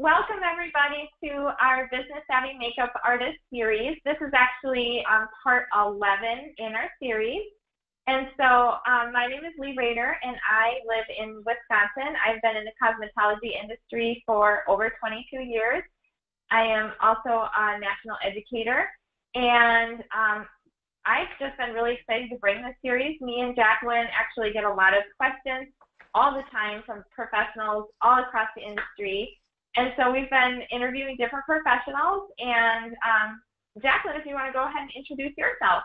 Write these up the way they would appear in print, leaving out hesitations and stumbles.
welcome everybody to our Business Savvy Makeup Artist series. This is actually part 11 in our series. And so my name is Leigh Raeder, and I live in Wisconsin. I've been in the cosmetology industry for over 22 years. I am also a national educator, and I've just been really excited to bring this series. Me and Jacqueline actually get a lot of questions all the time from professionals all across the industry. And so we've been interviewing different professionals. And Jacqueline, if you want to go ahead and introduce yourself.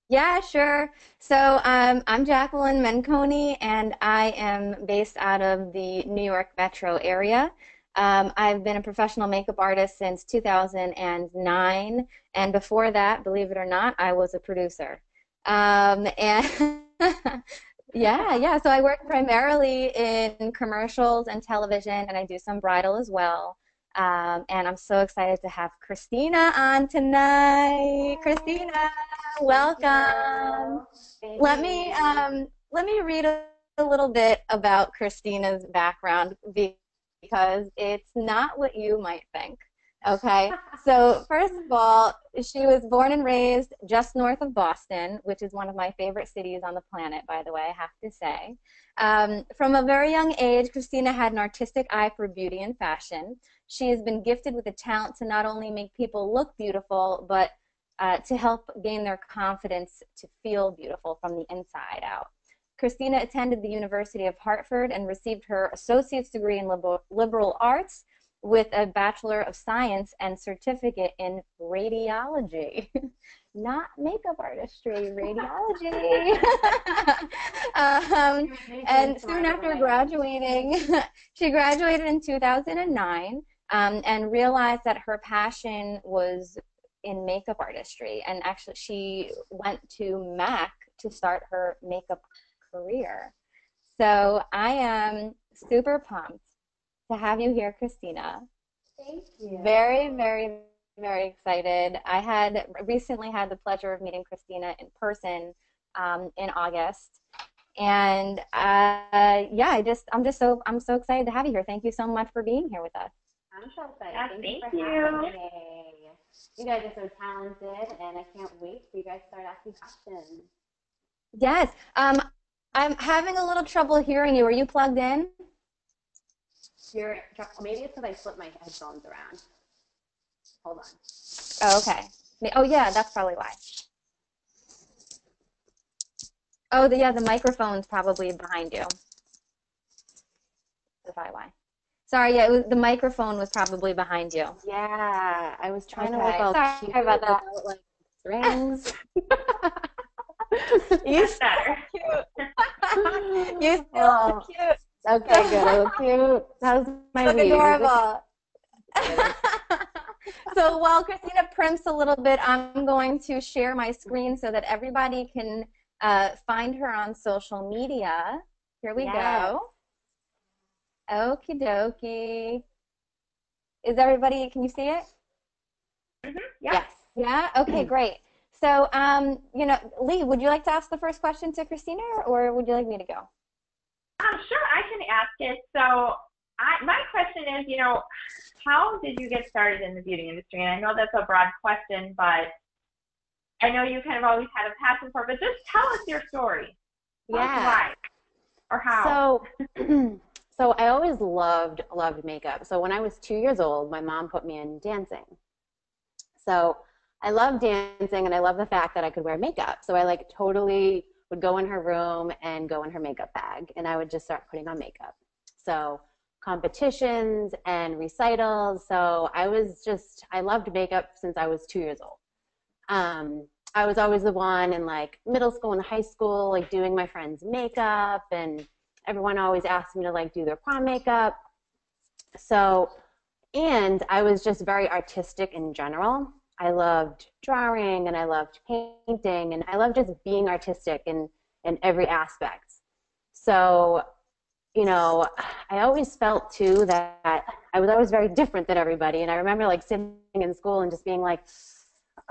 Yeah, sure. So I'm Jacqueline Menconi, and I am based out of the New York metro area. I've been a professional makeup artist since 2009, and before that, believe it or not, I was a producer. And yeah, so I work primarily in commercials and television, and I do some bridal as well. And I'm so excited to have Christina on tonight. Christina, welcome. Let me read a little bit about Christina's background because it's not what you might think. Okay, so first of all, she was born and raised just north of Boston, which is one of my favorite cities on the planet, by the way, I have to say. From a very young age, Christina had an artistic eye for beauty and fashion. She has been gifted with the talent to not only make people look beautiful, but to help gain their confidence to feel beautiful from the inside out. Christina attended the University of Hartford and received her associate's degree in liberal arts with a Bachelor of Science and certificate in radiology. Not makeup artistry, radiology. And soon after graduating, she graduated in 2009 and realized that her passion was in makeup artistry. And actually, she went to Mac to start her makeup career. So I am super pumped to have you here, Christina. Thank you. Very, very, very excited. I had recently had the pleasure of meeting Christina in person in August, and yeah, I'm so excited to have you here. Thank you so much for being here with us. I'm so excited. Yeah, thank you. Having me. You guys are so talented, and I can't wait for you guys to start asking questions. Yes. I'm having a little trouble hearing you. Are you plugged in? Maybe it's because I flipped my headphones around. Hold on. Oh, okay. Oh, yeah, that's probably why. Oh, yeah, the microphone's probably behind you. That's probably why. Sorry, yeah, the microphone was probably behind you. Yeah, I was trying to Okay. look all Sorry cute about that. without, like, strings. You so cute. You so cute. Okay, good. I look cute. That was my look weave. Adorable. So while Christina primps a little bit, I'm going to share my screen so that everybody can find her on social media. Here we go. Okie dokie. Is everybody, can you see it? Mm-hmm. Yes. Yeah? Okay, great. So, you know, Leigh, would you like to ask the first question to Christina, or would you like me to go? Sure, I can ask it. So my question is, you know, how did you get started in the beauty industry? And I know that's a broad question, but I know you kind of always had a passion for it, but just tell us your story. Tell us why or how. So I always loved makeup. So when I was 2 years old, my mom put me in dancing. So I love dancing, and I love the fact that I could wear makeup. So I like totally would go in her room and go in her makeup bag, and I would just start putting on makeup. So competitions and recitals. So I loved makeup since I was 2 years old. I was always the one in like middle school and high school, like doing my friends' makeup, and everyone always asked me to like do their prom makeup. So, and I was just very artistic in general. I loved drawing, and I loved painting, and I loved just being artistic in every aspect. So, you know, I always felt too that I was always very different than everybody. And I remember like sitting in school and just being like,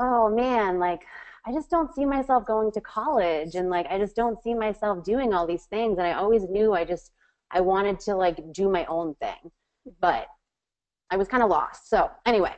oh man, like I just don't see myself going to college, and like I just don't see myself doing all these things. And I always knew I wanted to like do my own thing. But I was kind of lost. So anyway,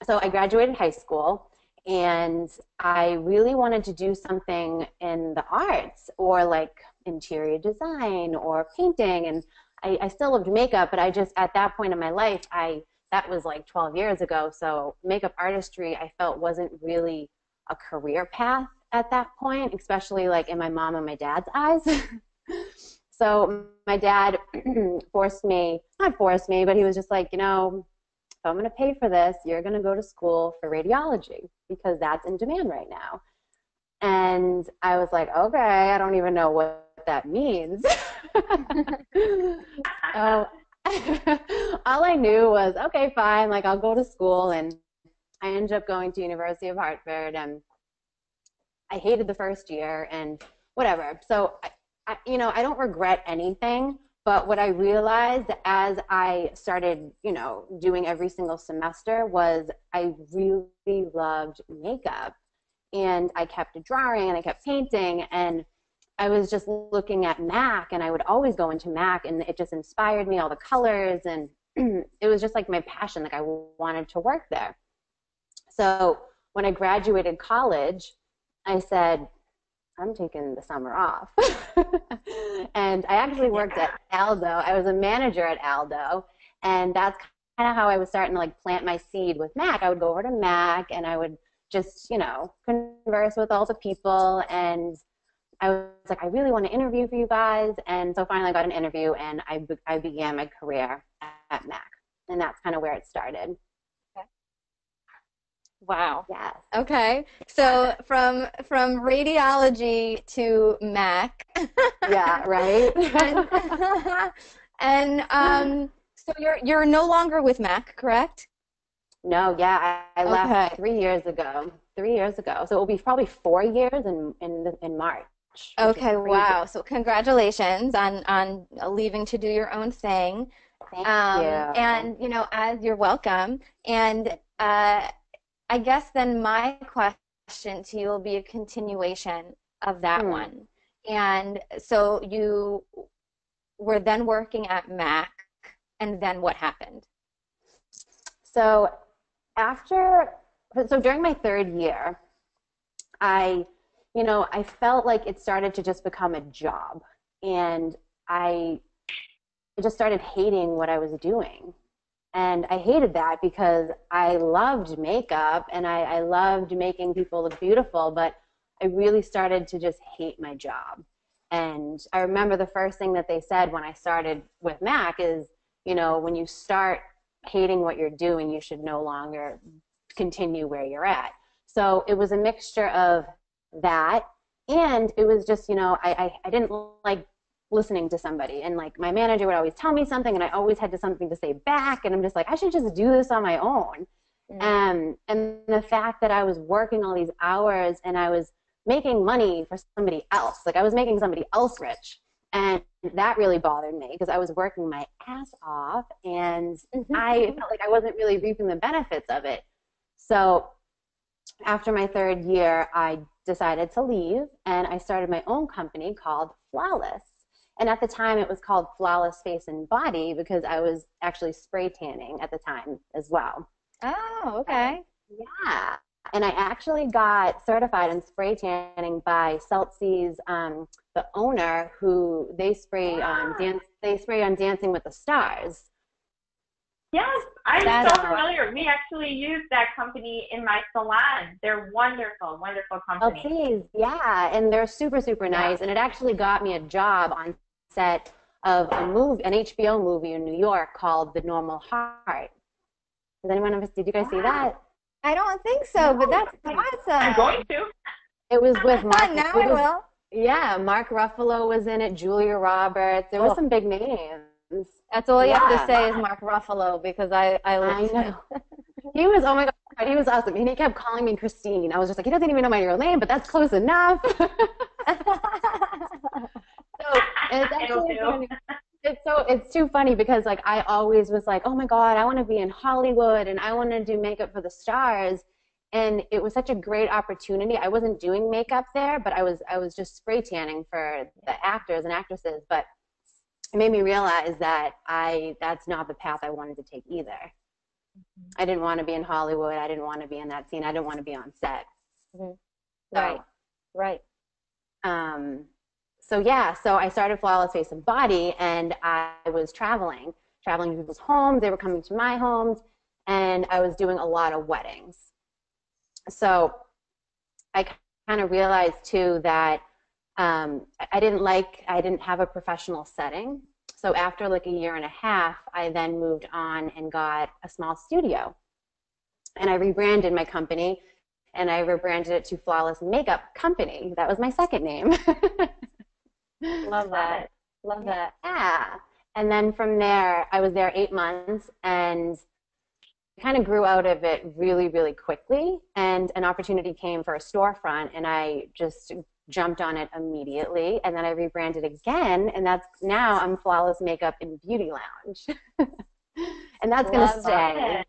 so I graduated high school, and I really wanted to do something in the arts, or like interior design or painting. And I still loved makeup, but I just, at that point in my life, that was like 12 years ago. So makeup artistry, I felt wasn't really a career path at that point, especially like in my mom and my dad's eyes. So my dad forced me, not forced me, but he was just like, you know, if I'm going to pay for this, you're going to go to school for radiology because that's in demand right now. And I was like, okay, I don't even know what that means. All I knew was, okay, fine, like I'll go to school. And I ended up going to University of Hartford, and I hated the first year and whatever. So, you know, I don't regret anything, but what I realized as I started, you know, doing every single semester was I really loved makeup. And I kept drawing and I kept painting, and I was just looking at MAC, and I would always go into MAC, and it just inspired me, all the colors, and it was just like my passion, like I wanted to work there. So when I graduated college, I said, I'm taking the summer off. And I actually worked at Aldo. I was a manager at Aldo, and that's kind of how I was starting to like plant my seed with MAC. I would go over to MAC, and I would just, you know, converse with all the people, and I was like, I really want to interview for you guys. And so finally I got an interview, and I began my career at MAC, and that's kind of where it started. Wow. Yes. Okay. So from radiology to MAC. Yeah, right. and so you're no longer with MAC, correct? No, yeah, I left 3 years ago. 3 years ago. So it will be probably 4 years in March. Okay, wow. So congratulations on leaving to do your own thing. Thank you. And, you know, as you're welcome. And I guess then my question to you will be a continuation of that one. And so you were then working at MAC, and then what happened? So during my third year, I felt like it started to just become a job, and I just started hating what I was doing. And I hated that because I loved makeup, and I loved making people look beautiful, but I really started to just hate my job. And I remember the first thing that they said when I started with MAC is, you know, when you start hating what you're doing, you should no longer continue where you're at. So it was a mixture of that, and it was just, you know, I didn't like listening to somebody, and like my manager would always tell me something, and I always had something to say back, and I'm just like, I should just do this on my own. And the fact that I was working all these hours, and I was making money for somebody else, like I was making somebody else rich, and that really bothered me because I was working my ass off, and I felt like I wasn't really reaping the benefits of it. So after my third year, I decided to leave, and I started my own company called Flawless. And at the time, it was called Flawless Face and Body because I was actually spray tanning at the time as well. Oh, okay. Yeah. And I actually got certified in spray tanning by Celsius, the owner, who they spray on Dancing with the Stars. Yes, I'm so familiar. We actually use that company in my salon. They're wonderful, wonderful company. Oh, please. Yeah, and they're super, super nice. And it actually got me a job on set of an HBO movie in New York called The Normal Heart. Did you guys see that? I don't think so, but that's awesome. I'm going to. It was with Mark. Now I will. Yeah, Mark Ruffalo was in it, Julia Roberts. There were some big names. That's all you have to say is Mark Ruffalo because I know. He was, oh my God, he was awesome. And he kept calling me Christine. I was just like, he doesn't even know my real name, but that's close enough. So it's actually funny. It's too funny because like I always was like, oh my God, I want to be in Hollywood and I want to do makeup for the stars. And it was such a great opportunity. I wasn't doing makeup there, but I was just spray tanning for the actors and actresses. But it made me realize that that's not the path I wanted to take either. I didn't want to be in Hollywood. I didn't want to be in that scene. I didn't want to be on set. Right, right. So yeah, so I started Flawless Face and Body, and I was traveling to people's homes. They were coming to my homes, and I was doing a lot of weddings. So I kind of realized too that I didn't have a professional setting. So after like a year and a half, I then moved on and got a small studio. And I rebranded my company, and I rebranded it to Flawless Makeup Company. That was my second name. Love that. Love that. Yeah. And then from there, I was there 8 months and kind of grew out of it really, really quickly. And an opportunity came for a storefront, and I just jumped on it immediately. And then I rebranded again, and now I'm Flawless Makeup and Beauty Lounge. And that's going to stay.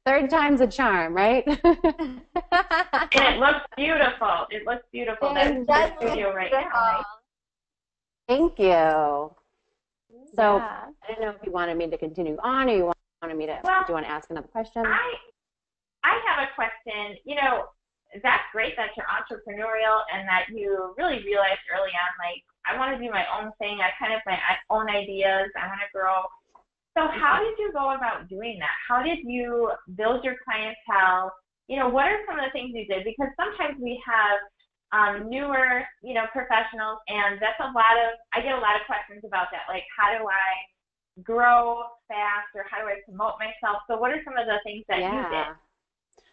Third time's a charm, right? And it looks beautiful. It looks beautiful. That's the studio right now. Thank you. So Yeah. I don't know if you wanted me to continue on, or you wanted me to, do you want to ask another question? I have a question. You know, that's great that you're entrepreneurial and that you really realized early on, like, I want to do my own thing. I kind of have my own ideas. I want to grow. So how did you go about doing that? How did you build your clientele? You know, what are some of the things you did? Because sometimes we have newer, you know, professionals, and that's I get a lot of questions about that. Like, how do I grow fast, or how do I promote myself? So what are some of the things that you did?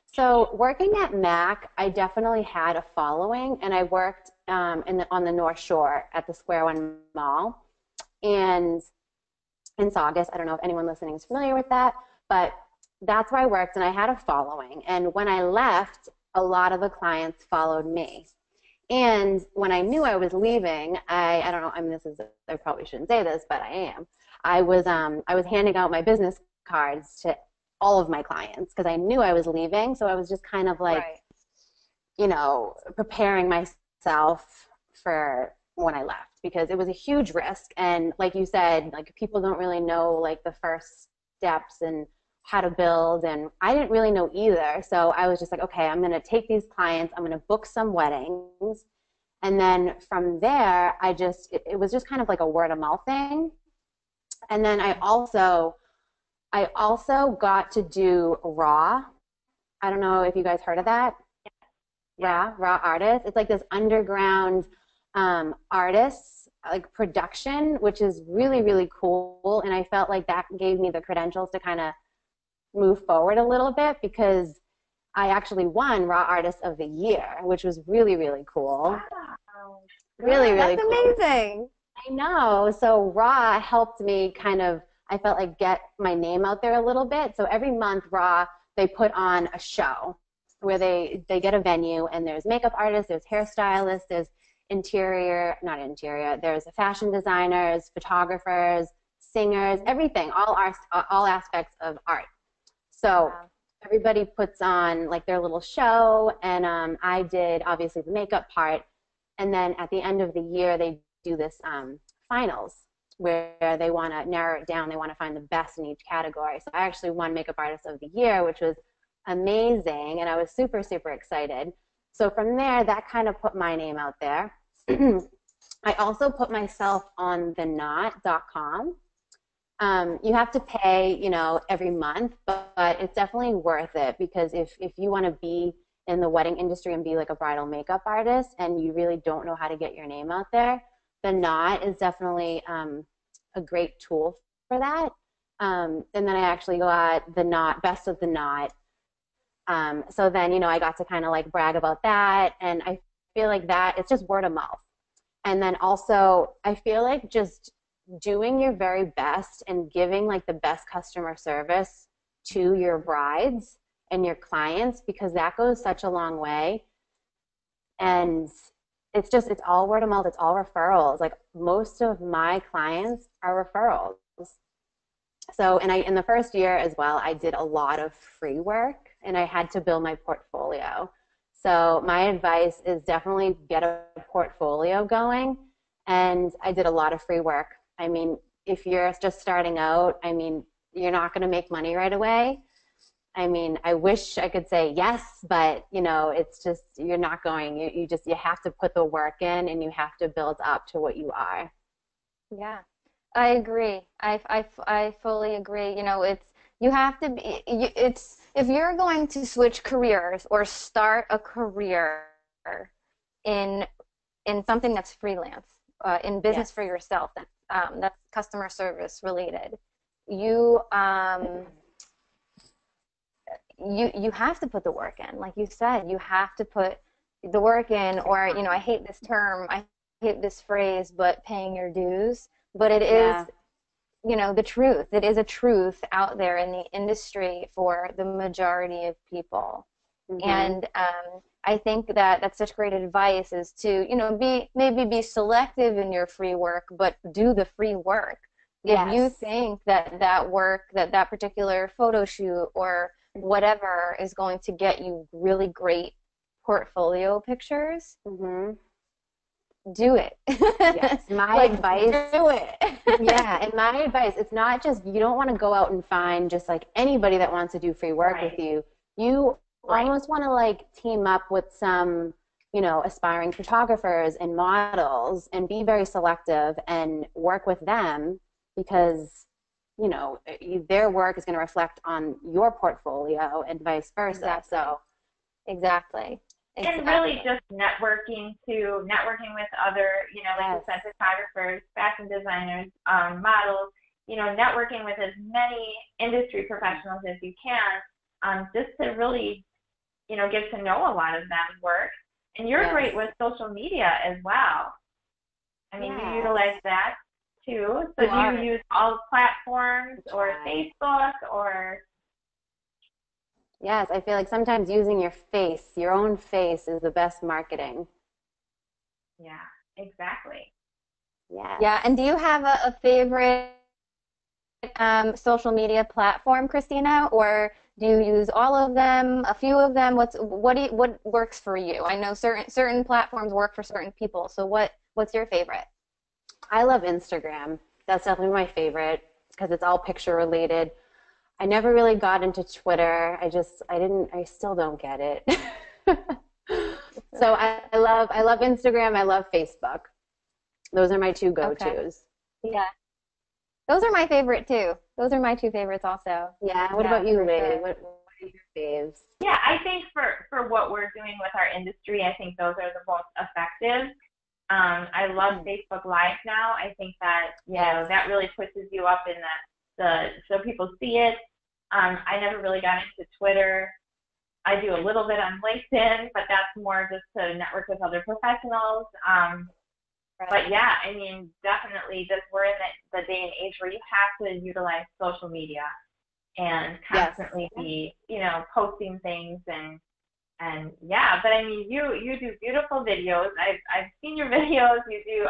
So working at MAC, I definitely had a following, and I worked on the North Shore at the Square One Mall, and in Saugus. I don't know if anyone listening is familiar with that, but that's where I worked, and I had a following. And when I left, a lot of the clients followed me. And when I knew I was leaving, I don't know, I mean, I probably shouldn't say this, but I am. I was handing out my business cards to all of my clients because I knew I was leaving. So I was just kind of like, you know, preparing myself for when I left, because it was a huge risk. And like you said, like, people don't really know like the first steps and how to build, and I didn't really know either. So I was just like, okay, I'm going to take these clients, I'm going to book some weddings, and then from there, it was just kind of like a word of mouth thing. And then I also got to do Raw. I don't know if you guys heard of that. Raw Artist. It's like this underground artists like production, which is really, really cool. And I felt like that gave me the credentials to kind of move forward a little bit, because I actually won Raw Artist of the Year, which was really, really cool. Wow. Really, really cool. That's amazing. I know. So Raw helped me kind of, I felt like, get my name out there a little bit. So every month, Raw, they put on a show where they get a venue, and there's makeup artists, there's hairstylists, there's there's fashion designers, photographers, singers, everything, all aspects of art. So everybody puts on like their little show, and I did obviously the makeup part, and then at the end of the year they do this finals where they want to narrow it down. They want to find the best in each category. So I actually won Makeup Artist of the Year, which was amazing, and I was super, super excited. So from there, that kind of put my name out there. I also put myself on theknot.com. You have to pay, you know, every month, but it's definitely worth it, because if you want to be in the wedding industry and be like a bridal makeup artist and you really don't know how to get your name out there, the Knot is definitely a great tool for that. And then I actually got the Knot, Best of the Knot. So then, you know, I got to kind of like brag about that, and I feel like that it's just word of mouth. And then also I feel like just doing your very best and giving like the best customer service to your brides and your clients, because that goes such a long way. And it's all word of mouth, it's all referrals. Like, most of my clients are referrals. So, and in the first year as well, I did a lot of free work, and I had to build my portfolio. So my advice is definitely get a portfolio going, and I did a lot of free work. I mean, if you're just starting out, I mean, you're not going to make money right away. I mean, I wish I could say yes, but you know, it's just, you're not going. You have to put the work in, and you have to build up to what you are. Yeah, I agree. I fully agree. You know, you have to be, if you're going to switch careers or start a career in something that's freelance, in business for yourself, that's customer service related, you have to put the work in. Like you said, you have to put the work in, or, you know, I hate this term, I hate this phrase, but paying your dues. But it is, you know, the truth. It is a truth out there in the industry for the majority of people. And I think that that's such great advice, is to, you know, maybe be selective in your free work, but do the free work. If you think that work, that particular photo shoot or whatever is going to get you really great portfolio pictures, do it. Yes, my advice. Do it. Yeah, and my advice, it's not just, you don't want to go out and find just like anybody that wants to do free work with you. You almost want to like team up with some, you know, aspiring photographers and models, and be very selective and work with them, because, you know, their work is going to reflect on your portfolio and vice versa. Exactly. And really just networking with other, you know, like you said, photographers, fashion designers, models, you know, networking with as many industry professionals as you can, just to really, you know, get to know a lot of them work. And you're great with social media as well. I mean, you utilize that too. So do you use all platforms or Facebook or? Yes, I feel like sometimes using your own face is the best marketing. Yeah, exactly. Yeah. Yeah, and do you have a favorite social media platform, Christina, or do you use all of them, a few of them? What works for you? I know certain platforms work for certain people. So what's your favorite? I love Instagram. That's definitely my favorite, because it's all picture related. I never really got into Twitter. I still don't get it. So I love Instagram. I love Facebook. Those are my two go-tos. Okay. Yeah. Those are my favorite too. Those are my two favorites also. Yeah. What about you, Leigh? Sure. What are your faves? Yeah, I think for what we're doing with our industry, I think those are the most effective. I love Facebook Live now. I think that, you know, that really pushes you up in so people see it. I never really got into Twitter. I do a little bit on LinkedIn, but that's more just to network with other professionals. But yeah, I mean, definitely, we're in the day and age where you have to utilize social media and constantly be, you know, posting things and yeah. But I mean, you do beautiful videos. I've seen your videos. You do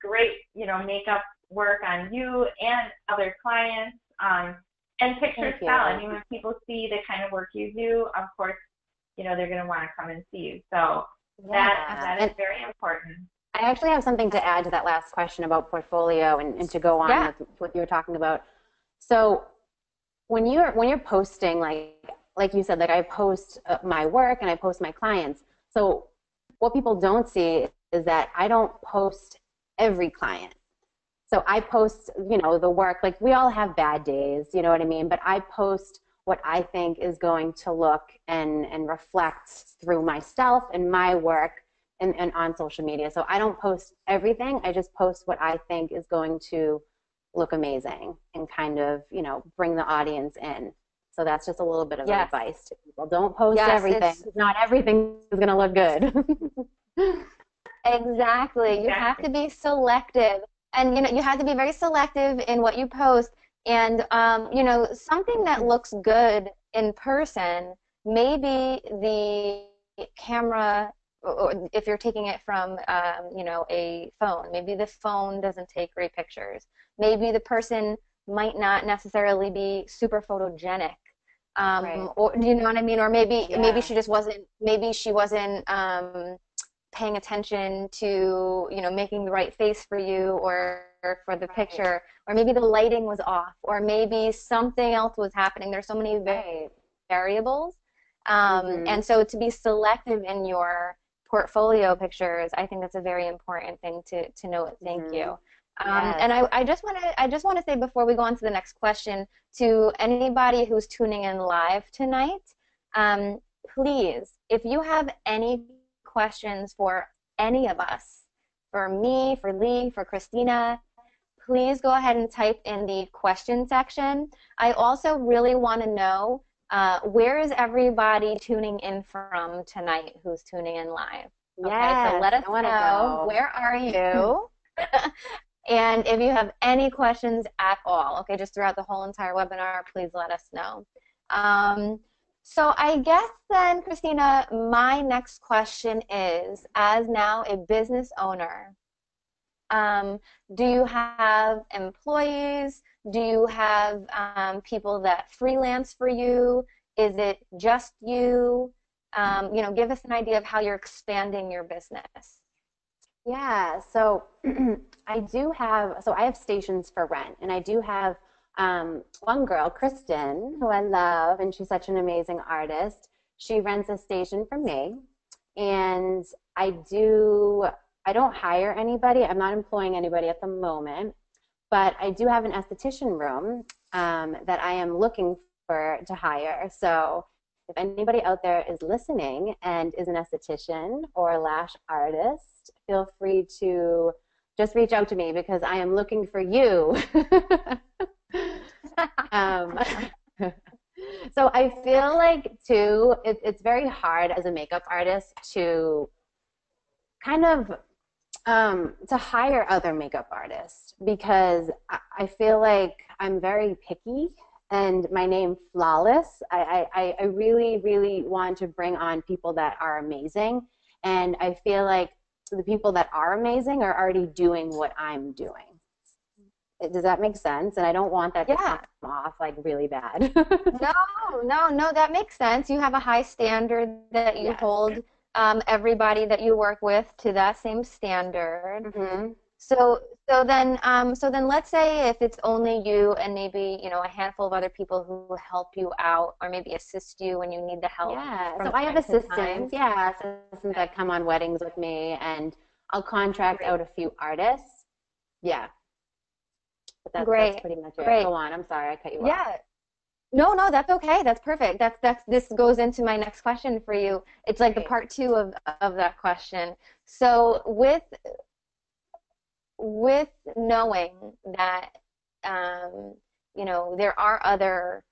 great, you know, makeup work on you and other clients. And pictures sell. I mean, when people see the kind of work you do, of course, you know, they're going to want to come and see you. So that is very important. I actually have something to add to that last question about portfolio and to go on with what you were talking about. So when you're posting, like you said, like I post my work and I post my clients. So what people don't see is that I don't post every client. So I post, you know, the work, like we all have bad days, you know what I mean? But I post what I think is going to look and reflect through myself and my work and on social media. So I don't post everything. I just post what I think is going to look amazing and kind of, you know, bring the audience in. So that's just a little bit of advice to people. Don't post everything. Not everything is going to look good. Exactly. You have to be selective. And, you know, you have to be very selective in what you post. And, you know, something that looks good in person, maybe the camera, or if you're taking it from, you know, a phone, maybe the phone doesn't take great pictures. Maybe the person might not necessarily be super photogenic. Or, you know what I mean? Or maybe she just wasn't, paying attention to, you know, making the right face for you, or for the picture, or maybe the lighting was off, or maybe something else was happening. There's so many variables. And so to be selective in your portfolio pictures, I think that's a very important thing to note. Thank you. And I just want to say before we go on to the next question, to anybody who's tuning in live tonight, please, if you have any questions for any of us, for me, for Leigh, for Christina, please go ahead and type in the question section. I also really want to know, where is everybody tuning in from tonight who's tuning in live? Okay, so let us know, where are you? And if you have any questions at all, okay, just throughout the whole entire webinar, please let us know. So I guess then, Christina, my next question is, as now a business owner, do you have employees? Do you have people that freelance for you? Is it just you? You know, give us an idea of how you're expanding your business. Yeah, so I have stations for rent, and I do have one girl, Kristen, who I love, and she's such an amazing artist. She rents a station from me, and I don't hire anybody. I'm not employing anybody at the moment, but I do have an esthetician room that I am looking to hire. So if anybody out there is listening and is an esthetician or lash artist, feel free to just reach out to me, because I am looking for you. So I feel like, too, it's very hard as a makeup artist to kind of to hire other makeup artists, because I feel like I'm very picky, and my name Flawless. I really, really want to bring on people that are amazing, and I feel like the people that are amazing are already doing what I'm doing. Does that make sense? And I don't want that to come off like really bad. No, that makes sense. You have a high standard that you hold everybody that you work with to that same standard. So then let's say if it's only you and maybe, you know, a handful of other people who help you out or maybe assist you when you need the help. Yeah, so I have assistants, assistants that come on weddings with me, and I'll contract out a few artists. Yeah. But that's pretty much it. Go on, I'm sorry, I cut you off. Yeah. No, that's okay. That's perfect. This goes into my next question for you. It's like the part 2 of that question. So with knowing that, you know, there are other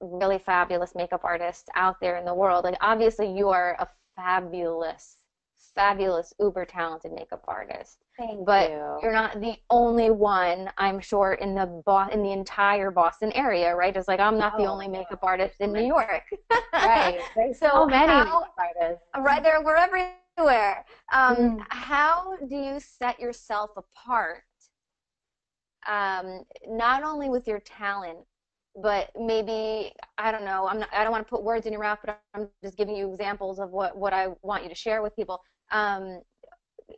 really fabulous makeup artists out there in the world, like obviously you are a fabulous, uber talented makeup artist. But you're not the only one, I'm sure, in the entire Boston area, right? Just like I'm not the only makeup artist in New York. Right. There's so many makeup artists. Right, we're everywhere. How do you set yourself apart, not only with your talent, but maybe, I don't know, I don't want to put words in your mouth, but I'm just giving you examples of what I want you to share with people.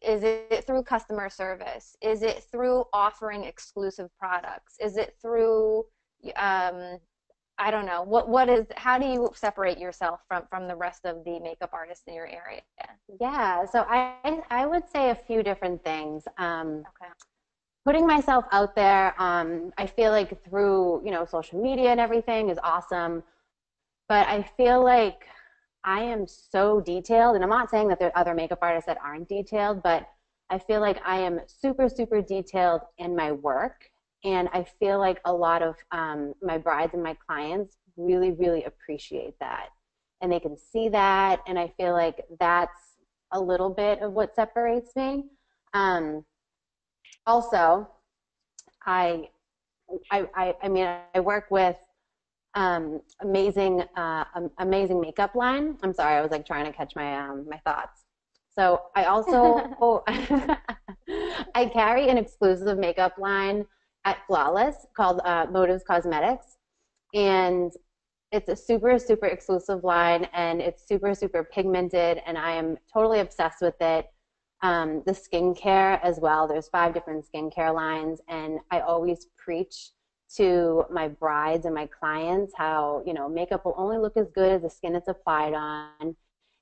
Is it through customer service? Is it through offering exclusive products? Is it through, I don't know, how do you separate yourself from the rest of the makeup artists in your area? Yeah, so I would say a few different things. Putting myself out there, I feel like through, you know, social media and everything is awesome, but I feel like I am so detailed, and I'm not saying that there are other makeup artists that aren't detailed, but I feel like I am super, super detailed in my work, and I feel like a lot of my brides and my clients really, really appreciate that, and they can see that, and I feel like that's a little bit of what separates me. Also, I mean, I work with amazing makeup line. I'm sorry, I was like trying to catch my my thoughts. So I also I carry an exclusive makeup line at Flawless called Motives Cosmetics, and it's a super, super exclusive line, and it's super, super pigmented, and I am totally obsessed with it. The skincare as well. There's 5 different skincare lines, and I always preach to my brides and my clients how, you know, makeup will only look as good as the skin it's applied on.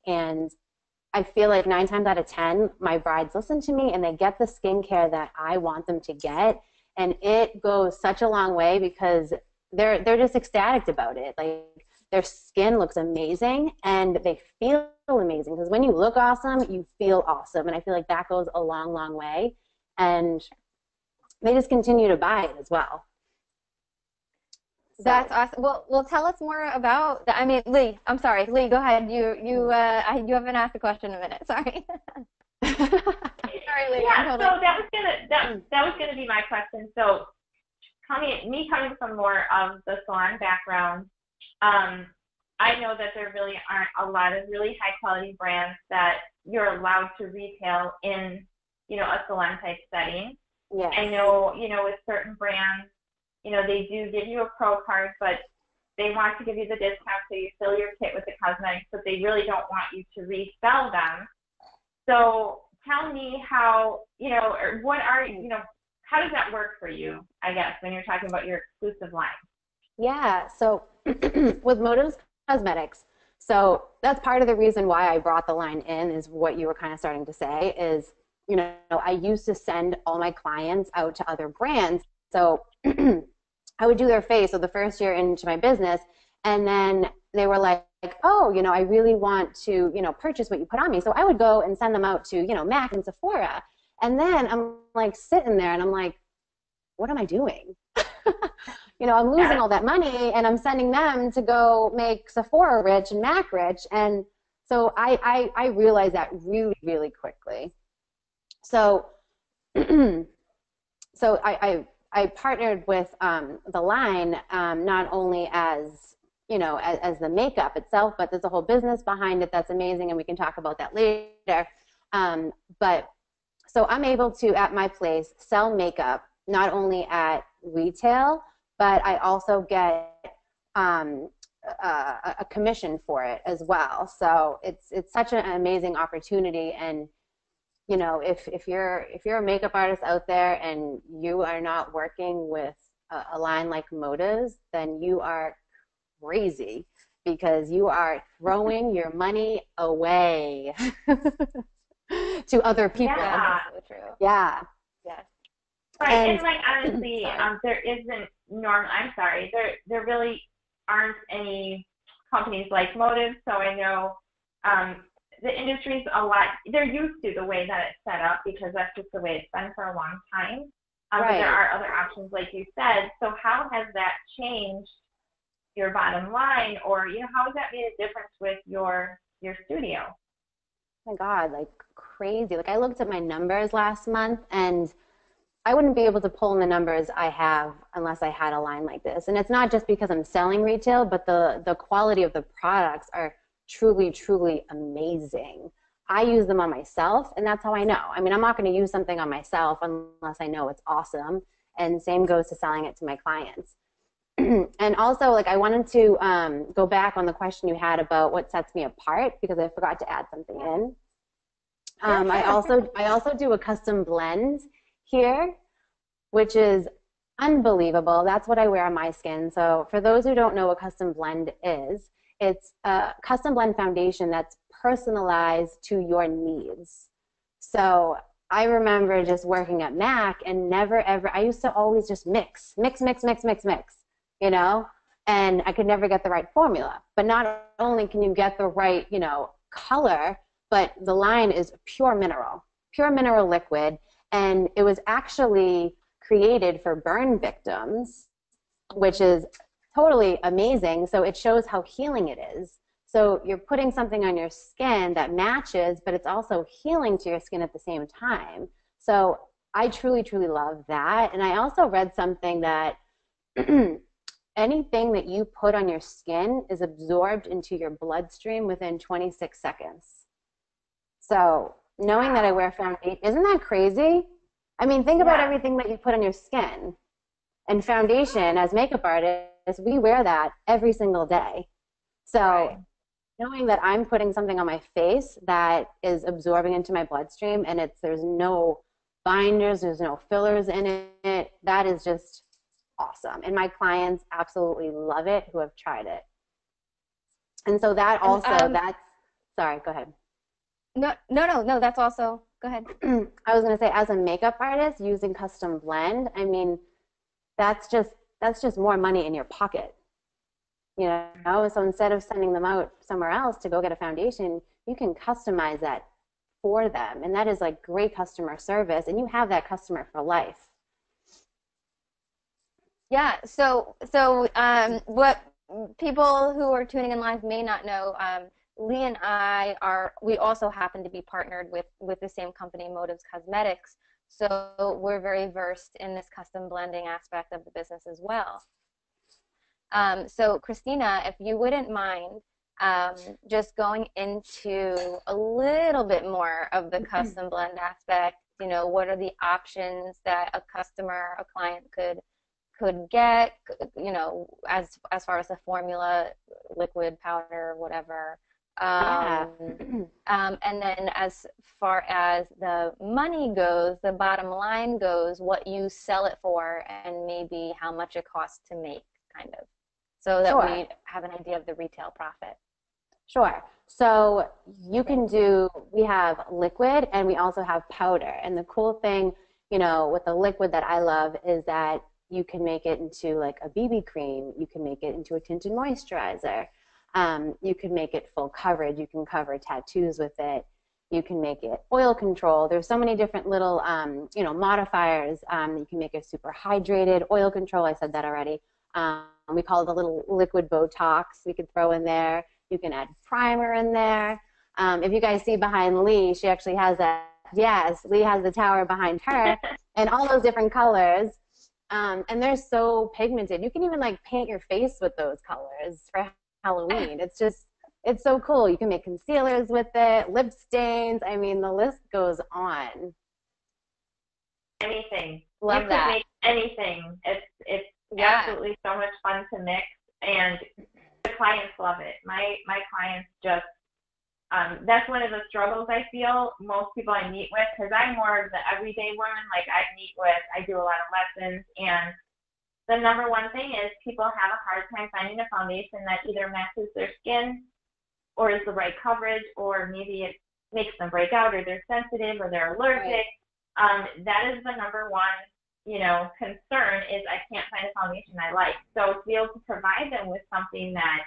And I feel like 9 times out of 10, my brides listen to me and they get the skincare that I want them to get. And it goes such a long way because they're just ecstatic about it. Like, their skin looks amazing and they feel amazing, because when you look awesome, you feel awesome. And I feel like that goes a long, long way. And they just continue to buy it as well. So. That's awesome. Well, tell us more about that. I mean, Leigh, I'm sorry. Leigh, go ahead. You haven't asked a question in a minute. Sorry. Sorry, Leigh. Yeah, so that was gonna be my question. So coming from more of the salon background, I know that there really aren't a lot of really high quality brands that you're allowed to retail in, you know, a salon type setting. Yeah. I know, you know, with certain brands, you know, they do give you a pro card, but they want to give you the discount so you fill your kit with the cosmetics, but they really don't want you to resell them. So tell me how, you know, or what are, you know, how does that work for you, I guess, when you're talking about your exclusive line? Yeah, so with Motives Cosmetics, so that's part of the reason why I brought the line in, is what you were kind of starting to say, is, you know, I used to send all my clients out to other brands. So I would do their face, so the first year into my business, and then they were like, oh, you know, I really want to, you know, purchase what you put on me. So I would go and send them out to, you know, MAC and Sephora. And then I'm like sitting there and I'm like, what am I doing? You know, I'm losing all that money and I'm sending them to go make Sephora rich and MAC rich. And so I realized that really, really quickly. So, so I partnered with the line, not only as, you know, as the makeup itself, but there's a whole business behind it that's amazing, and we can talk about that later. But so I'm able to, at my place, sell makeup not only at retail, but I also get a commission for it as well. So it's such an amazing opportunity. And you know, if you're a makeup artist out there and you are not working with a line like Motives, then you are crazy, because you are throwing your money away to other people. Yeah. That's so true. Yeah. Yes. Right, and like honestly, there isn't there really aren't any companies like Motives, so I know the industry's they're used to the way that it's set up, because that's just the way it's been for a long time. Right. But there are other options, like you said. So how has that changed your bottom line, or, you know, how has that made a difference with your studio? Oh my God, like crazy. Like I looked at my numbers last month and I wouldn't be able to pull in the numbers I have unless I had a line like this. And it's not just because I'm selling retail, but the quality of the products are truly, truly amazing. I use them on myself, and that's how I know. I mean, I'm not going to use something on myself unless I know it's awesome. And same goes to selling it to my clients. And also, like, I wanted to go back on the question you had about what sets me apart, because I forgot to add something in. I also do a custom blend here, which is unbelievable. That's what I wear on my skin. So for those who don't know what custom blend is, it's a custom blend foundation that's personalized to your needs. So I remember just working at MAC and never ever, I used to always just mix, you know, and I could never get the right formula. But not only can you get the right, you know, color, but the line is pure mineral liquid. And it was actually created for burn victims, which is totally amazing. So it shows how healing it is. So you're putting something on your skin that matches, but it's also healing to your skin at the same time. So I truly, truly love that. And I also read something that anything that you put on your skin is absorbed into your bloodstream within 26 seconds. So knowing that I wear foundation, isn't that crazy? I mean, think about everything that you put on your skin. And foundation, as makeup artists, we wear that every single day. So knowing that I'm putting something on my face that is absorbing into my bloodstream, and there's no binders, there's no fillers in it, that is just awesome. And my clients absolutely love it who have tried it. And so that also, sorry, go ahead. No, that's also, go ahead. I was going to say, as a makeup artist using custom blend, I mean, that's just more money in your pocket. You know, so instead of sending them out somewhere else to go get a foundation, you can customize that for them. And that is like great customer service, and you have that customer for life. Yeah, so what people who are tuning in live may not know, Leigh and we also happen to be partnered with the same company, Motives Cosmetics. So we're very versed in this custom blending aspect of the business as well. So Christina, if you wouldn't mind just going into a little bit more of the custom blend aspect, you know, what are the options that a customer, a client could get, you know, as far as the formula, liquid, powder, whatever. And then as far as the money goes, the bottom line goes, what you sell it for and maybe how much it costs to make, kind of, so that we have an idea of the retail profit. Sure. So you can we have liquid and we also have powder. And the cool thing, you know, with the liquid that I love is that you can make it into like a BB cream. You can make it into a tinted moisturizer. You can make it full coverage. You can cover tattoos with it. You can make it oil control. There's so many different little, you know, modifiers. You can make it super hydrated. Oil control, I said that already. We call it a little liquid Botox we could throw in there. You can add primer in there. If you guys see behind Leigh, she actually has that. Yes, Leigh has the tower behind her and all those different colors. And they're so pigmented. You can even like paint your face with those colors for Halloween. It's so cool. You can make concealers with it, lip stains. I mean, the list goes on. Anything. Love that. You can make anything. It's absolutely so much fun to mix, and the clients love it. My clients just, that's one of the struggles I feel most people I meet with, because I'm more of the everyday woman. Like I do a lot of lessons, and the number one thing is people have a hard time finding a foundation that either matches their skin or is the right coverage, or maybe it makes them break out, or they're sensitive, or they're allergic. Right. That is the number one, you know, concern, is I can't find a foundation I like. So to be able to provide them with something that,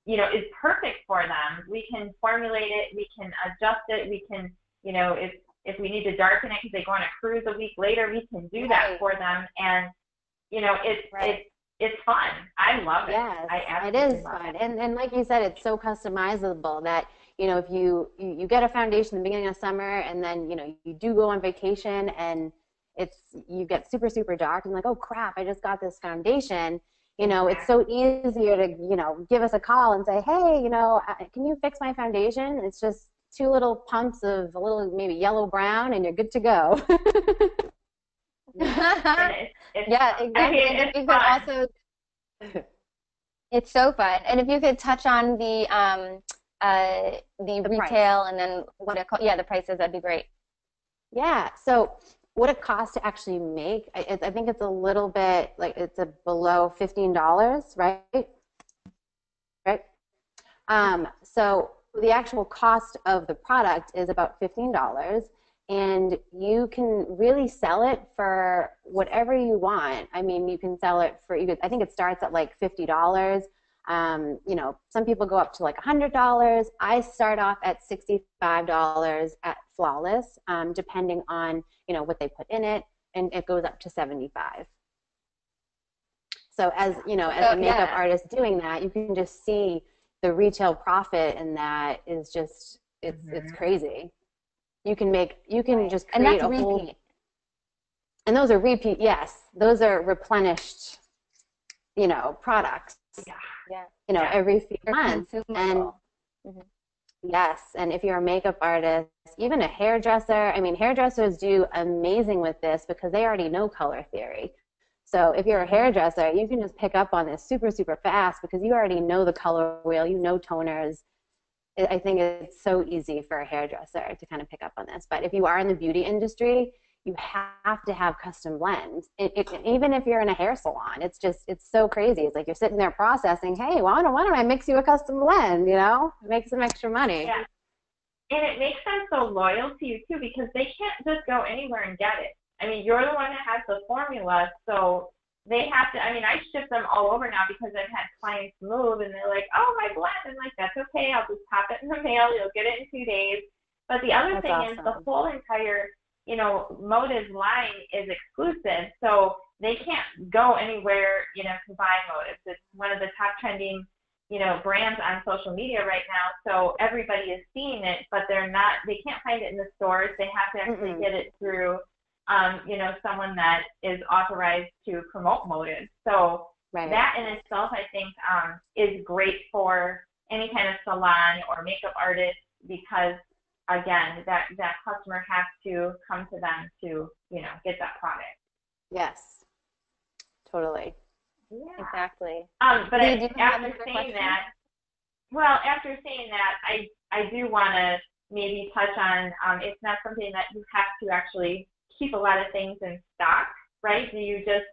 you know, is perfect for them, we can formulate it, we can adjust it, we can, you know, if we need to darken it because they go on a cruise a week later, we can do that for them. And, you know, it's fun. I love it. Yes, I absolutely love fun. And like you said, it's so customizable that, you know, if you get a foundation in the beginning of summer, and then, you know, you do go on vacation and you get super, super dark, and like, oh crap, I just got this foundation. You know, it's so easier to, you know, give us a call and say, hey, you know, can you fix my foundation? It's just 2 little pumps of a little maybe yellow brown, and you're good to go. Yeah, exactly. It's so fun. And if you could touch on the retail price, and then the prices, that'd be great. Yeah. So what it costs to actually make, I think it's a little bit like it's below $15, right? Right. So the actual cost of the product is about $15. And you can really sell it for whatever you want. I mean, you can sell it for, I think it starts at like $50. You know, some people go up to like $100. I start off at $65 at Flawless, depending on, you know, what they put in it, and it goes up to $75. So as, you know, as a makeup artist doing that, you can just see the retail profit, and that is just, it's crazy. You can just create a whole, and those are repeat. Yes, those are replenished, you know, products. Yeah. You know, every few months. And yes, and if you're a makeup artist, even a hairdresser. I mean, hairdressers do amazing with this because they already know color theory. So if you're a hairdresser, you can just pick up on this super, super fast because you already know the color wheel. You know toners. I think it's so easy for a hairdresser to kind of pick up on this. But if you are in the beauty industry, you have to have custom blends. Even if you're in a hair salon, it's so crazy. It's like you're sitting there processing, hey, why don't I mix you a custom blend, you know? Make some extra money. Yeah. And it makes them so loyal to you, too, because they can't just go anywhere and get it. I mean, you're the one that has the formula, so they have to, I mean, I ship them all over now because I've had clients move, and they're like, oh, my blend. I'm like, that's okay. I'll just pop it in the mail. You'll get it in 2 days. But the other thing is the whole entire, you know, Motives line is exclusive, so they can't go anywhere, you know, to buy Motives. It's one of the top trending, you know, brands on social media right now, so everybody is seeing it, but they can't find it in the stores. They have to actually get it through, you know, someone that is authorized to promote Motives. So that in itself, I think, is great for any kind of salon or makeup artist, because again, that customer has to come to them to, you know, get that product. Yes, totally. Yeah. Exactly. But after saying that, I do want to maybe touch on, it's not something that you have to actually keep a lot of things in stock, right? Do you just,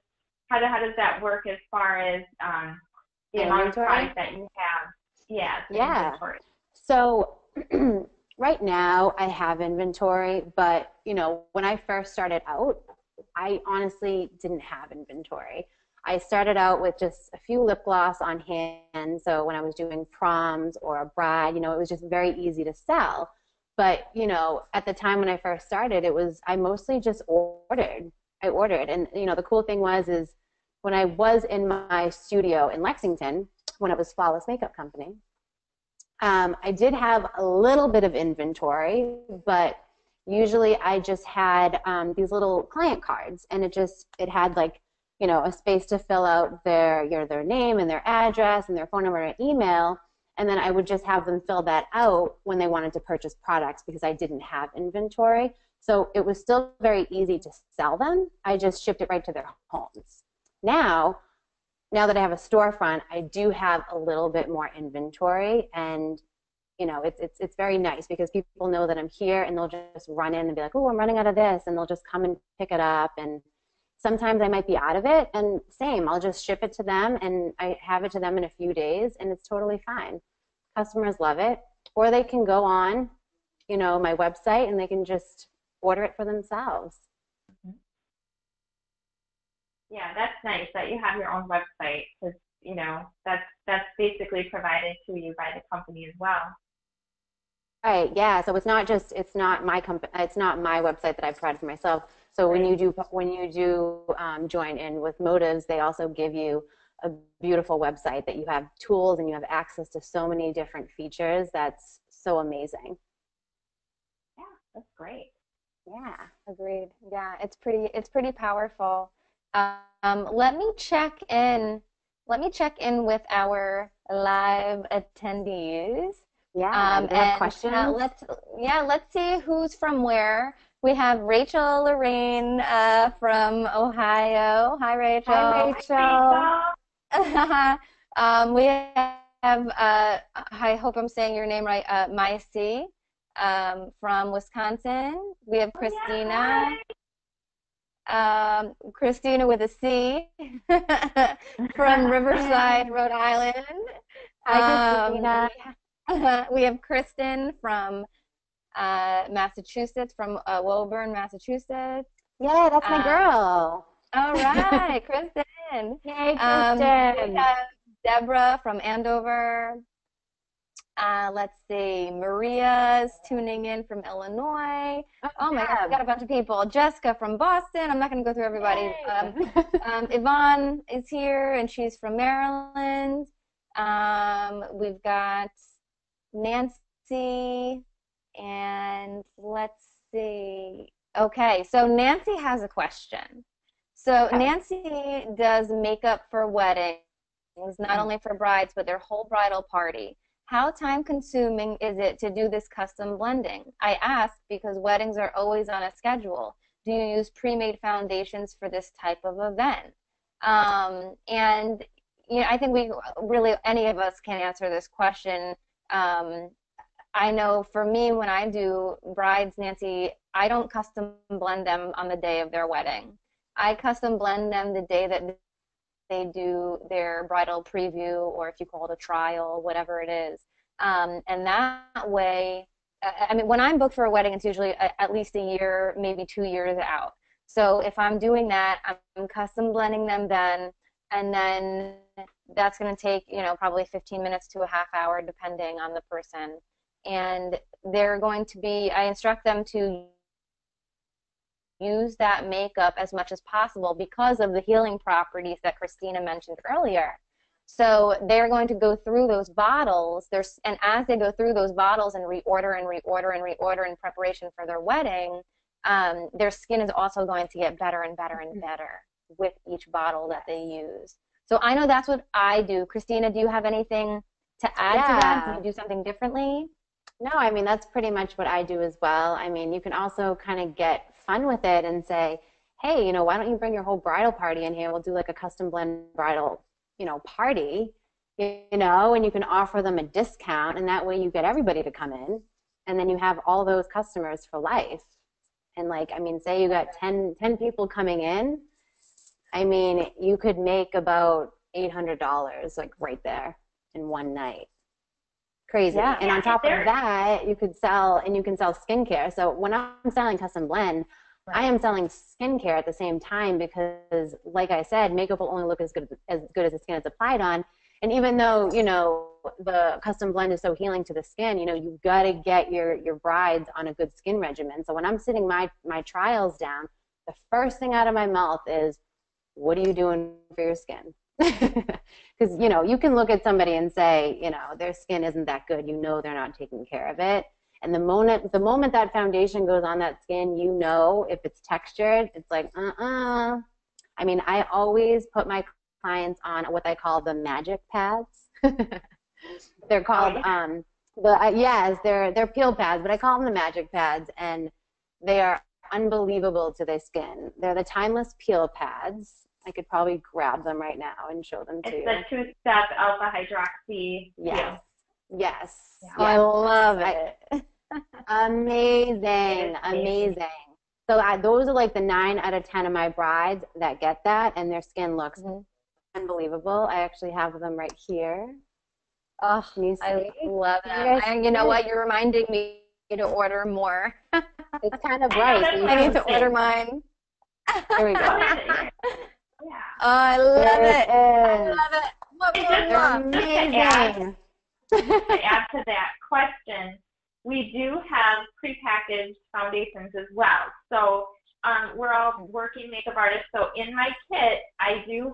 how does that work as far as the amount of product that you have? Yeah. Inventory. So right now I have inventory, but you know, when I first started out, I honestly didn't have inventory. I started out with just a few lip gloss on hand, so when I was doing proms or a bride, you know, it was just very easy to sell. But, you know, at the time when I first started, I mostly just ordered. I ordered, and, you know, the cool thing is when I was in my studio in Lexington, when it was Flawless Makeup Company, I did have a little bit of inventory, but usually I just had these little client cards, and it had like, you know, a space to fill out their name and their address and their phone number and email, and then I would just have them fill that out when they wanted to purchase products because I didn't have inventory. So it was still very easy to sell them. I just shipped it right to their homes. Now that I have a storefront, I do have a little bit more inventory, and you know, it's very nice because people know that I'm here, and they'll just run in and be like, oh, I'm running out of this, and they'll just come and pick it up. And sometimes I might be out of it, and I'll just ship it to them, and I have it to them in a few days, and it's totally fine. Customers love it. Or they can go on, you know, my website, and they can just order it for themselves. Yeah, that's nice that you have your own website, because, you know, that's basically provided to you by the company as well. Right. Yeah. So it's not my website that I provide for myself. So when you do join in with Motives, they also give you a beautiful website that you have tools and you have access to so many different features. That's so amazing. Yeah, that's great. Yeah, agreed. Yeah, it's pretty powerful. Let me check in with our live attendees. Yeah, and questions. Let's see who's from where. We have Rachel Lorraine from Ohio. Hi, Rachel. Hi, Rachel. We have I hope I'm saying your name right. Maicy from Wisconsin. We have Christina. Christina with a C from Riverside, Rhode Island. Hi, Christina. We have Kristen from Massachusetts, from Woburn, Massachusetts. Yeah, that's my girl. All right, Kristen. Yay, Kristen. We have Deborah from Andover. Let's see, Maria's tuning in from Illinois. Oh my God, we've got a bunch of people. Jessica from Boston. I'm not going to go through everybody. Yvonne is here, and she's from Maryland. We've got Nancy, and let's see. Okay, so Nancy has a question. So Nancy does makeup for weddings, not only for brides, but their whole bridal party. How time-consuming is it to do this custom blending? I ask because weddings are always on a schedule. Do you use pre-made foundations for this type of event? And you know, I think we really, any of us can answer this question. I know for me, when I do brides, Nancy, I don't custom blend them on the day of their wedding. I custom blend them the day that they do their bridal preview, or if you call it a trial, whatever it is. And that way, I mean, when I'm booked for a wedding, it's usually at least a year, maybe 2 years out. So if I'm doing that, I'm custom blending them then, and then that's going to take, probably 15 minutes to a half hour, depending on the person. And they're going to be, I instruct them to use that makeup as much as possible because of the healing properties that Christina mentioned earlier. So they're going to go through those bottles, and as they go through those bottles and reorder and reorder and reorder in preparation for their wedding, their skin is also going to get better and better and better with each bottle that they use. So I know that's what I do. Christina, do you have anything to add to that? Do you do something differently? No, I mean, that's pretty much what I do as well. I mean, you can also kind of get fun with it and say, hey, why don't you bring your whole bridal party in here? We'll do like a custom blend bridal, party, and you can offer them a discount, and that way you get everybody to come in, and then you have all those customers for life. And say you got 10 people coming in, I mean, you could make about $800 right there in one night. Crazy. Yeah. And on top of that, you can sell skincare. So when I'm selling custom blend, right, I am selling skincare at the same time, because like I said, makeup will only look as good as the skin is applied on. And even though, the custom blend is so healing to the skin, you've got to get your brides on a good skin regimen. So when I'm sitting my trials down, the first thing out of my mouth is, what are you doing for your skin? Because, you can look at somebody and say, their skin isn't that good. They're not taking care of it. And the moment that foundation goes on that skin, if it's textured, it's like, I mean, I always put my clients on what I call the magic pads. They're called, they're peel pads, but I call them the magic pads, and they are unbelievable to their skin. They're the timeless peel pads. I could probably grab them right now and show them to you. It's the two-step alpha hydroxy. Yes. Yes. Yeah. Yes. I love it. Amazing. Amazing. So those are like the 9 out of 10 of my brides that get that, and their skin looks unbelievable. I actually have them right here. Oh, I love them. And you know what? You're reminding me to order more. It's kind of bright. I need to order mine. There we go. Yeah. Oh, I love it. I love it. Amazing. To add to that question, we do have prepackaged foundations as well. So we're all working makeup artists. So in my kit, I do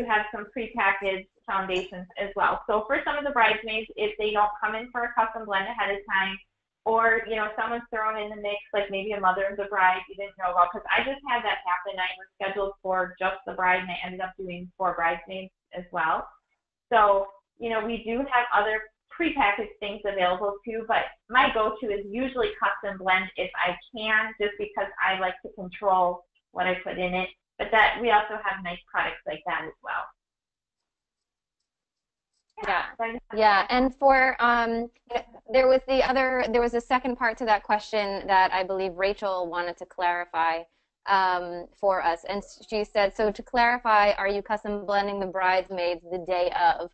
have some prepackaged foundations as well. So for some of the bridesmaids, if they don't come in for a custom blend ahead of time, or someone's thrown in the mix, like maybe a mother of the bride you didn't know about, because I just had that happen. I was scheduled for just the bride, and I ended up doing 4 bridesmaids as well. So we do have other prepackaged things available too, but my go-to is usually custom blend if I can, just because I like to control what I put in it. But that we also have nice products like that as well. Yeah. And for there was a second part to that question that I believe Rachel wanted to clarify for us, and she said, so to clarify, are you custom blending the bridesmaids the day of?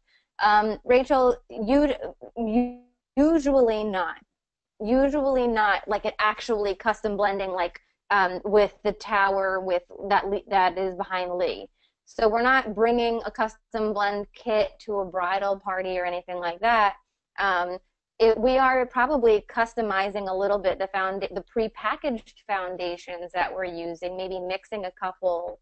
Rachel, usually not like it actually custom blending, like with the tower with that is behind Leigh. So we're not bringing a custom blend kit to a bridal party or anything like that. We are probably customizing a little bit the prepackaged foundations that we're using, maybe mixing a couple,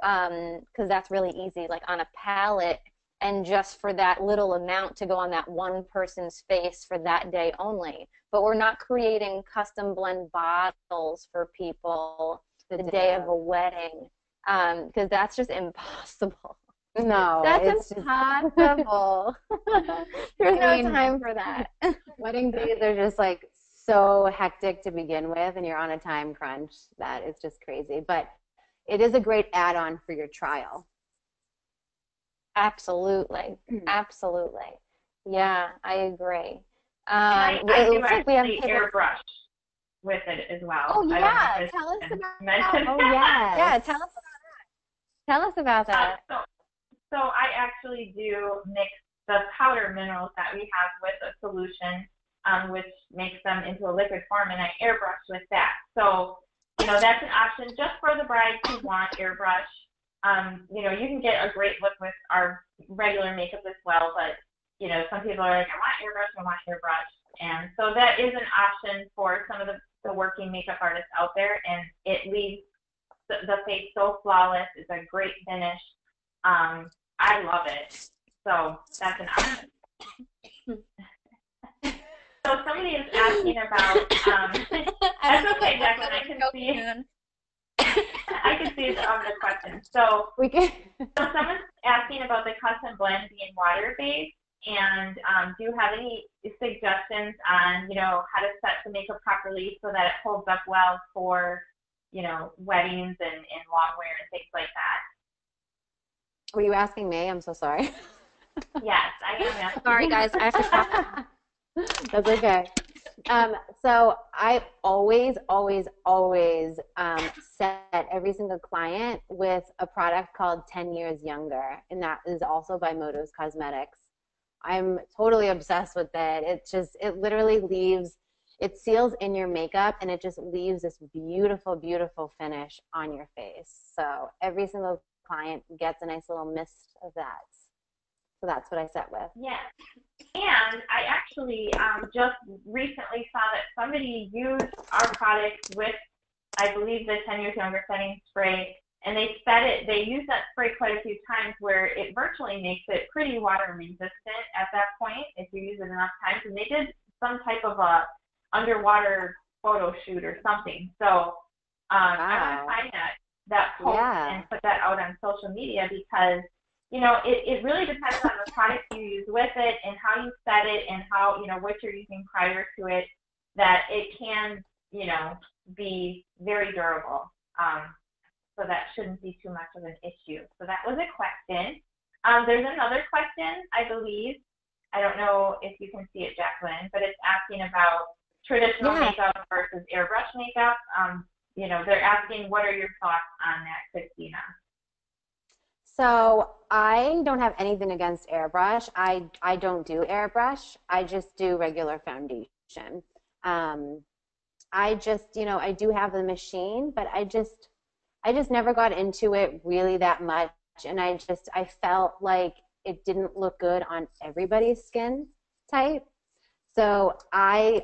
because that's really easy, like on a palette, and just for that little amount to go on that one person's face for that day only. But we're not creating custom blend bottles for people the day of a wedding, because that's just impossible. No, that's impossible. There's no time for that. Wedding days are just like so hectic to begin with, and you're on a time crunch that it's just crazy. But it is a great add-on for your trial. Absolutely. Absolutely. Yeah, I agree. And I It do looks like we have actually people. airbrush with it as well. Oh I don't know yeah, if tell us it's about. mentioned. Oh, yes. Yeah, tell us about that. So I actually do mix the powder minerals that we have with a solution, which makes them into a liquid form, and I airbrush with that. So, that's an option just for the brides who want airbrush. You can get a great look with our regular makeup as well, but, some people are like, I want airbrush. And so that is an option for some of the working makeup artists out there, and it leaves the face so flawless. It's a great finish. I love it. So that's an option. So somebody is asking about, that's okay, Jacqueline, I can see. I can see the question. So someone's asking about the custom blend being water-based, and do you have any suggestions on, how to set the makeup properly so that it holds up well for, weddings and long wear and things like that? Were you asking me? I'm so sorry. Yes, I am asking. Sorry, guys, I have to stop. That's okay. So I always set every single client with a product called 10 Years Younger, and that is also by Motos Cosmetics. I'm totally obsessed with it. It literally leaves, it seals in your makeup, and it just leaves this beautiful, beautiful finish on your face. So every single client gets a nice little mist of that. So that's what I set with. Yes. And I actually just recently saw that somebody used our product with, I believe, the 10 Years Younger setting spray, and they used that spray quite a few times where it virtually makes it pretty water resistant at that point if you use it enough times. And they did some type of a underwater photo shoot or something. So I want to find that post and put that out on social media, because it really depends on the product you use with it and how you set it and how, what you're using prior to it, that it can, be very durable. So that shouldn't be too much of an issue. So that was a question. There's another question, I believe. I don't know if you can see it, Jacqueline, but it's asking about traditional makeup versus airbrush makeup. They're asking, what are your thoughts on that, Christina? So I don't have anything against airbrush. I don't do airbrush. I just do regular foundation. I just, I do have the machine, but I just never got into it really that much. And I felt like it didn't look good on everybody's skin type. So I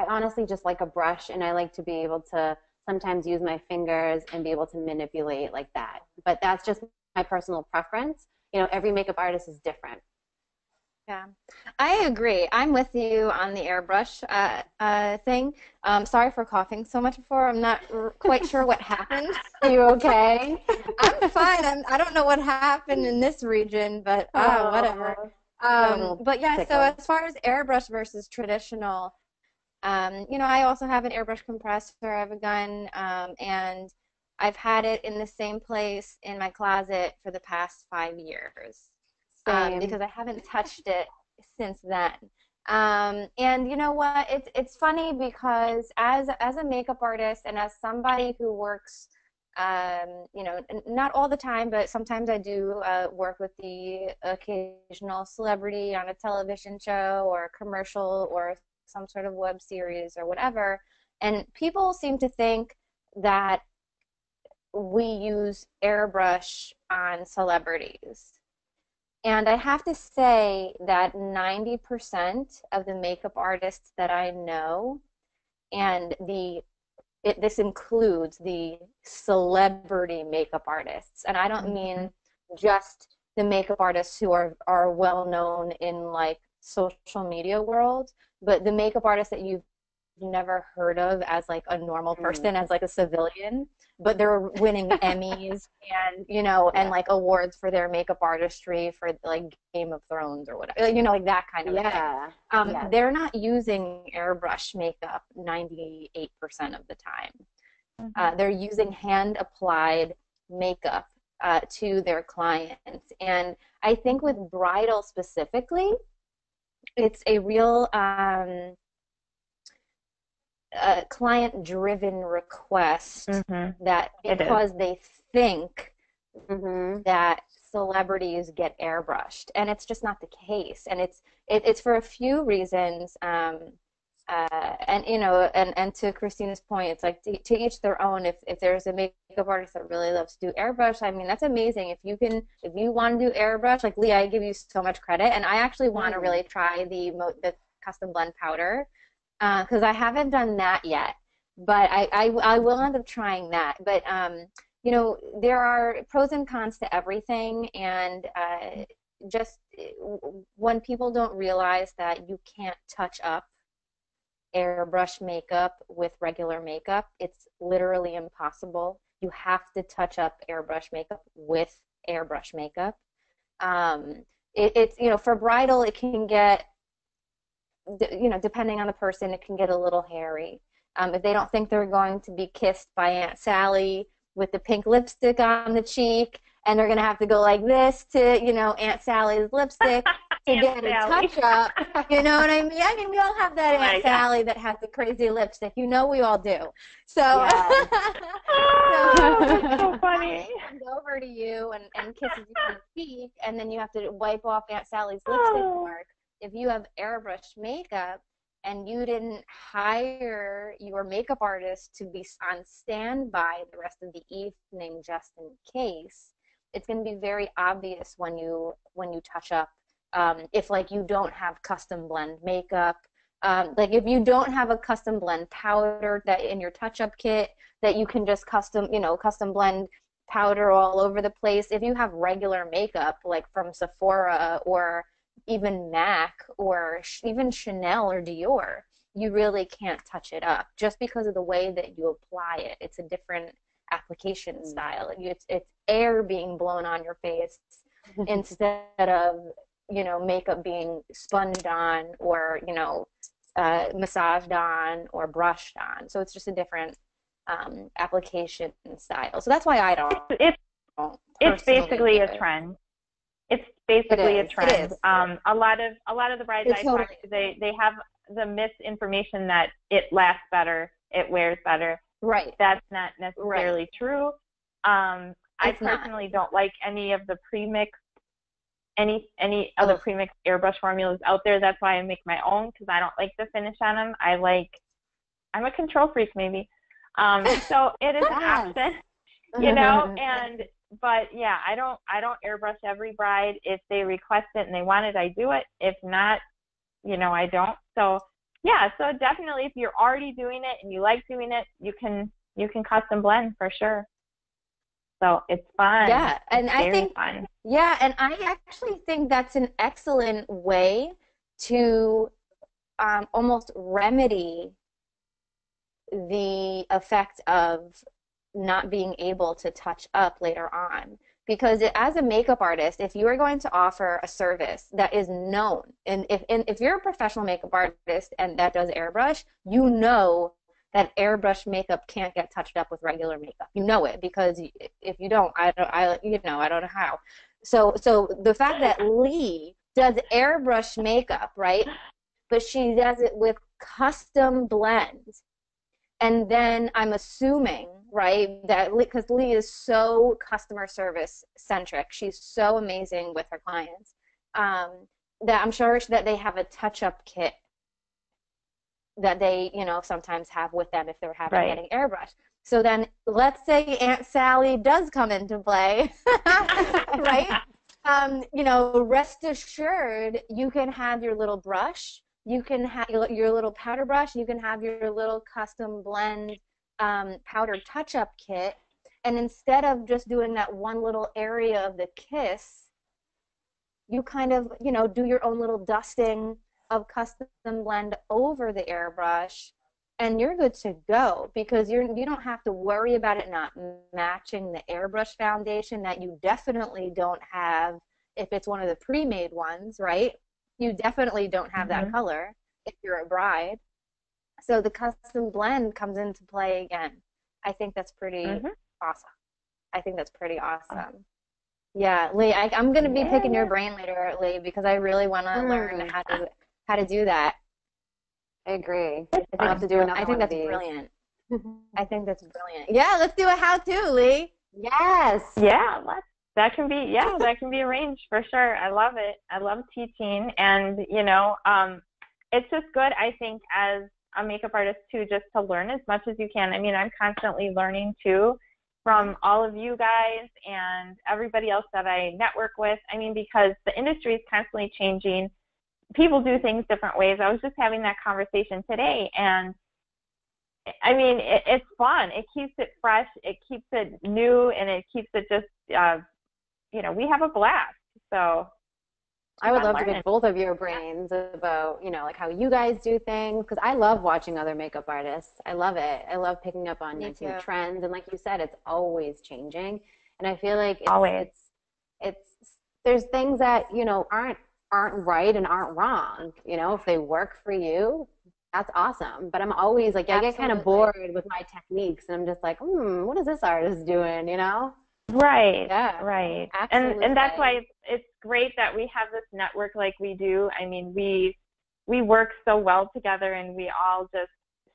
honestly just like a brush, and I like to be able to sometimes use my fingers and be able to manipulate like that. But that's just my personal preference. Every makeup artist is different. Yeah, I agree. I'm with you on the airbrush thing. Sorry for coughing so much before. I'm not quite sure what happened. Are you okay? I'm fine. I don't know what happened in this region, but whatever. But yeah, so as far as airbrush versus traditional, I also have an airbrush compressor. I have a gun, and I've had it in the same place in my closet for the past 5 years, because I haven't touched it since then. And you know what? It's funny because as a makeup artist and as somebody who works, not all the time, but sometimes I do work with the occasional celebrity on a television show or a commercial or some sort of web series or whatever. And people seem to think that we use airbrush on celebrities. And I have to say that 90% of the makeup artists that I know, and this includes the celebrity makeup artists, and I don't mean just the makeup artists who are well known in like social media world, but the makeup artists that you've never heard of as like a normal person, as like a civilian, but they're winning Emmys and and like awards for their makeup artistry for like Game of Thrones or whatever, like that kind of thing. They're not using airbrush makeup 98% of the time. They're using hand applied makeup to their clients. And I think with bridal specifically, it's a real client-driven request that because they think that celebrities get airbrushed, and it's just not the case. And it's for a few reasons. And you know, and to Christina's point, it's like to each their own. If there's a makeup artist that really loves to do airbrush, I mean, that's amazing. If you want to do airbrush, like Leigh, I give you so much credit, and I actually want to really try the custom blend powder because I haven't done that yet, but I will end up trying that. But you know, there are pros and cons to everything, and just when people don't realize that you can't touch up airbrush makeup with regular makeup, it's literally impossible. You have to touch up airbrush makeup with airbrush makeup. It's, you know, for bridal, it can get, you know, depending on the person, it can get a little hairy. If they don't think they're going to be kissed by Aunt Sally with the pink lipstick on the cheek, and they're going to have to go like this to, you know, Aunt Sally's lipstick to get a touch-up. You know what I mean? I mean, we all have that Aunt Sally that has the crazy lipstick. You know we all do. So, Yes. Oh, that's so funny. Comes over to you and kisses you on the cheek, and then you have to wipe off Aunt Sally's lipstick mark. If you have airbrush makeup, and you didn't hire your makeup artist to be on standby the rest of the evening just in case, it's going to be very obvious when you touch up. If like you don't have custom blend makeup, like if you don't have a custom blend powder that in your touch-up kit that you can just custom blend powder all over the place. If you have regular makeup like from Sephora or even MAC or even Chanel or Dior, you really can't touch it up just because of the way that you apply it. It's a different application style. It's air being blown on your face instead of, you know, makeup being sponged on or, you know, massaged on or brushed on. So it's just a different application style. So that's why I don't. It's basically a trend. It's basically a trend. A lot of the brides I talk to, they have the misinformation that it lasts better, it wears better. Right. That's not necessarily true. I personally don't like any of the premixed, any of the premixed airbrush formulas out there. That's why I make my own, because I don't like the finish on them. I'm a control freak maybe. So it is an option, you know, but yeah, I don't airbrush every bride. If they request it and they want it, I do it. If not, you know, I don't. So yeah, so definitely if you're already doing it and you like doing it, you can custom blend for sure. So it's fun. Yeah, and it's I think fun. Yeah, and I actually think that's an excellent way to almost remedy the effect of not being able to touch up later on. Because as a makeup artist, if you are going to offer a service that is known, and if you're a professional makeup artist and that does airbrush, you know that airbrush makeup can't get touched up with regular makeup. You know it, because if you don't, I don't know how. So the fact that Leigh does airbrush makeup, right? But she does it with custom blends. And then I'm assuming, right, that because Leigh is so customer service centric, she's so amazing with her clients, that I'm sure that they have a touch-up kit that they, you know, sometimes have with them if they're getting airbrush. So then let's say Aunt Sally does come into play, right? You know, rest assured, you can have your little brush, you can have your little powder brush, you can have your little custom blend powder touch-up kit, and instead of just doing that one little area of the kiss, you kind of, you know, do your own little dusting of custom blend over the airbrush, and you're good to go, because you don't have to worry about it not matching the airbrush foundation that you definitely don't have if it's one of the pre-made ones, right? You definitely don't have that color if you're a bride. So the custom blend comes into play again. I think that's pretty awesome. I think that's pretty awesome. Yeah, Leigh, I'm going to be picking your brain later, Leigh, because I really want to learn how to how to do that. I agree. I'll have to do another I think one of that's these. brilliant. I think that's brilliant. Yeah, let's do a how-to, Leigh. Yes. Yeah, that can be arranged for sure. I love it. I love teaching, and it's just good, I think, as a makeup artist too, just to learn as much as you can. I mean, I'm constantly learning too from all of you guys and everybody else that I network with. I mean, because the industry is constantly changing. People do things different ways. I was just having that conversation today, and I mean, it's fun. It keeps it fresh. It keeps it new, and it keeps it just, we have a blast. So I would love to pick both of your brains about, like how you guys do things, because I love watching other makeup artists. I love it. I love picking up on new trends, and like you said, it's always changing. And I feel like there's things that aren't right and aren't wrong. If they work for you, that's awesome. But I'm always like, I get kind of bored with my techniques, and I'm just like, what is this artist doing? Right. Yeah. Right. Absolutely. And that's why it's great that we have this network like we do. I mean, we work so well together, and we all just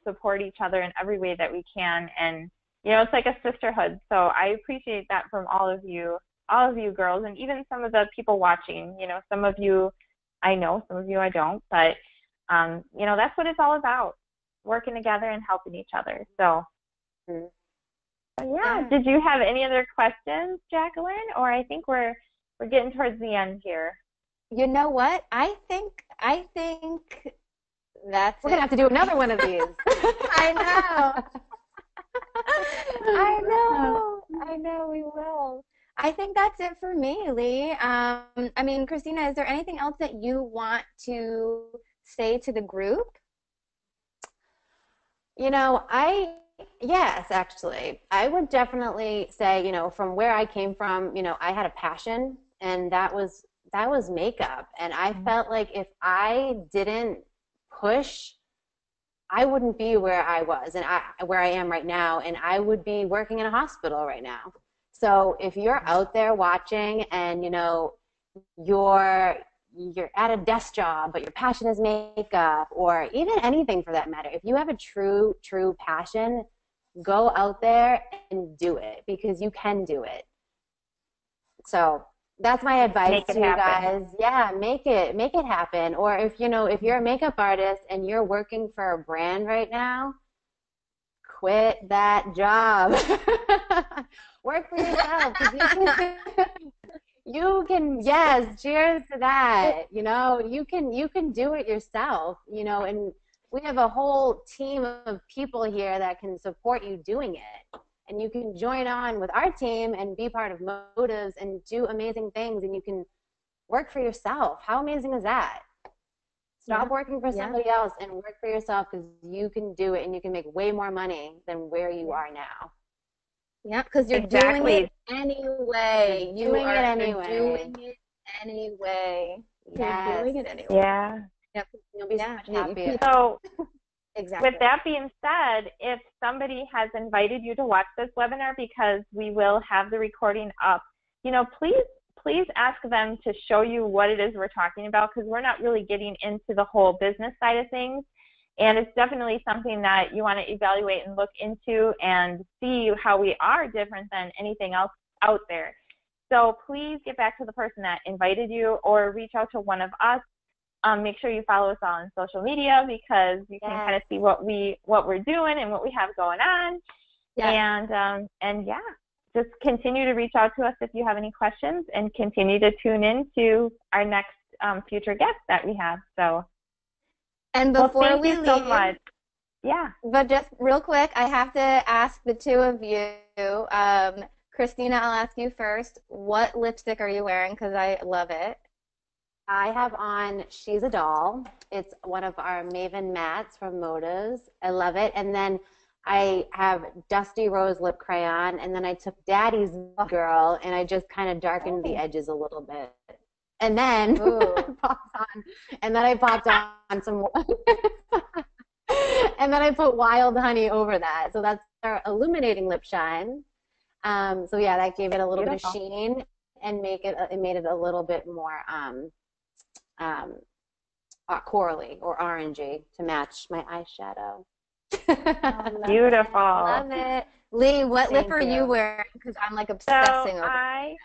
support each other in every way that we can. And it's like a sisterhood. So I appreciate that from all of you girls, and even some of the people watching. Some of you I know, some of you I don't, but that's what it's all about, working together and helping each other. So. Yeah. Did you have any other questions, Jacqueline? Or I think we're getting towards the end here. You know what? I think that's We're gonna have to do another one of these. I know we will. I think that's it for me, Leigh. I mean, Christina, is there anything else that you want to say to the group? Yes, actually. I would definitely say, from where I came from, I had a passion, and that was makeup. And I felt like if I didn't push, I wouldn't be where I was and where I am right now, and I would be working in a hospital right now. So if you're out there watching and, you're at a desk job, but your passion is makeup, or even anything for that matter, if you have a true passion, go out there and do it, because you can do it. So that's my advice to you guys. Yeah, make it happen. Or if you're a makeup artist and you're working for a brand right now, quit that job. Work for yourself. You can, yes, cheers to that. You can do it yourself, and we have a whole team of people here that can support you doing it. And you can join on with our team and be part of Motives and do amazing things, and you can work for yourself. How amazing is that? Stop working for somebody else and work for yourself, because you can do it, and you can make way more money than where you are now. Yeah, because you're doing it anyway. You're doing it anyway. You're doing it anyway. Yeah. Yep. You'll be so much happier. So, exactly. With that being said, if somebody has invited you to watch this webinar, because we will have the recording up, please ask them to show you what it is we're talking about, because we're not really getting into the whole business side of things. And it's definitely something that you want to evaluate and look into and see how we are different than anything else out there. So please get back to the person that invited you, or reach out to one of us. Make sure you follow us on social media, because you can kind of see what we're doing and what we have going on. And just continue to reach out to us if you have any questions, and continue to tune in to our next future guests that we have. So. And before we leave, so much. Yeah. But just real quick, I have to ask the two of you. Christina, I'll ask you first. What lipstick are you wearing? Because I love it. I have on She's a Doll. It's one of our Maven mattes from Motives. I love it. And then I have Dusty Rose Lip Crayon. And then I took Daddy's Girl, and I just kind of darkened the edges a little bit. And then I popped on some and then I put Wild Honey over that. So that's our illuminating lip shine. So yeah, that gave it a little bit of sheen and made it a little bit more corally or orangey to match my eyeshadow. Beautiful. Love it. Leigh, what lip Thank are you you. wearing? Because I'm like So obsessing over it.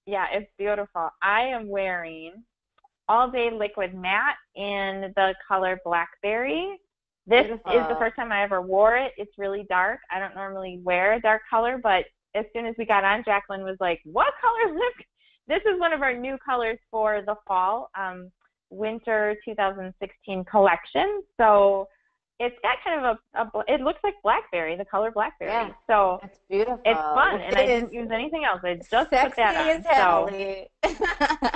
yeah, it's beautiful. I am wearing All Day Liquid Matte in the color Blackberry. This is the first time I ever wore it. It's really dark. I don't normally wear a dark color, but as soon as we got on, Jacqueline was like, what color is this? This is one of our new colors for the fall, winter 2016 collection. So it's got kind of it looks like blackberry, the color blackberry. Yeah, so it's beautiful. It's fun, and I didn't use anything else. I just put that on. Sexy as hell,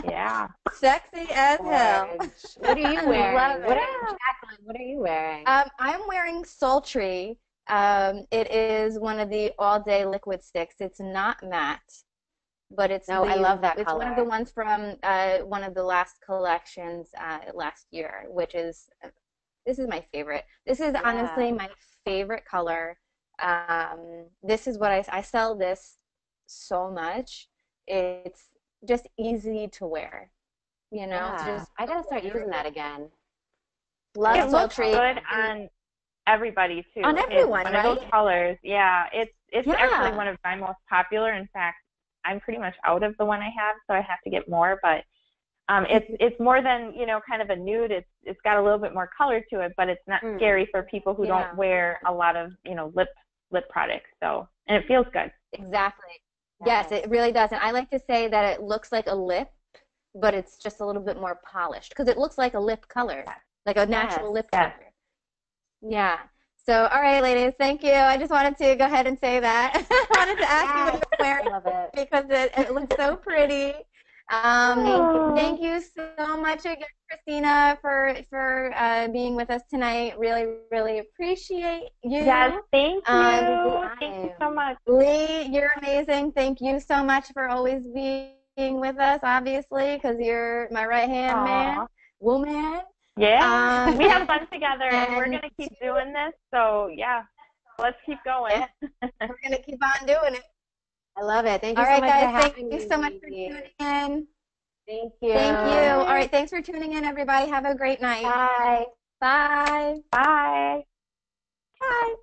yeah. Sexy as hell. What are you wearing? Love it. Jacqueline, what are you wearing? I'm wearing Sultry. It is one of the all-day liquid sticks. It's not matte, but it's I love that it's color. one of the ones from one of the last collections last year, which is this is my favorite. This is honestly my favorite color. This is what I sell this so much. It's just easy to wear. You know, Yeah. just I gotta start using that again. Love It looks Sultry. good on everybody too. On everyone, it's one right? of those colors. Yeah, it's Yeah. actually one of my most popular. In fact, I'm pretty much out of the one I have, so I have to get more. But it's more than, you know, kind of a nude. It's got a little bit more color to it, but it's not scary for people who don't wear a lot of, you know, lip products. So, and it feels good. Exactly. Yes, it really does. And I like to say that it looks like a lip, but it's just a little bit more polished because it looks like a lip color, like a natural lip color. Yeah. So, all right, ladies, thank you. I just wanted to go ahead and say that. I wanted to ask you what you're wearing. I love it. Because it looks so pretty. Thank you so much again, Christina, for being with us tonight. Really, really appreciate you. Yes, thank you. Thank you so much. Leigh, you're amazing. Thank you so much for always being with us, obviously, because you're my right-hand woman. Yeah, we have fun together, and we're going to keep doing this. So, yeah, let's keep going. Yeah. We're going to keep on doing it. I love it. Thank you so much much for having Thank you so much for tuning in. Thank you. Thank you. All right, thanks for tuning in, everybody. Have a great night. Bye. Bye. Bye. Bye.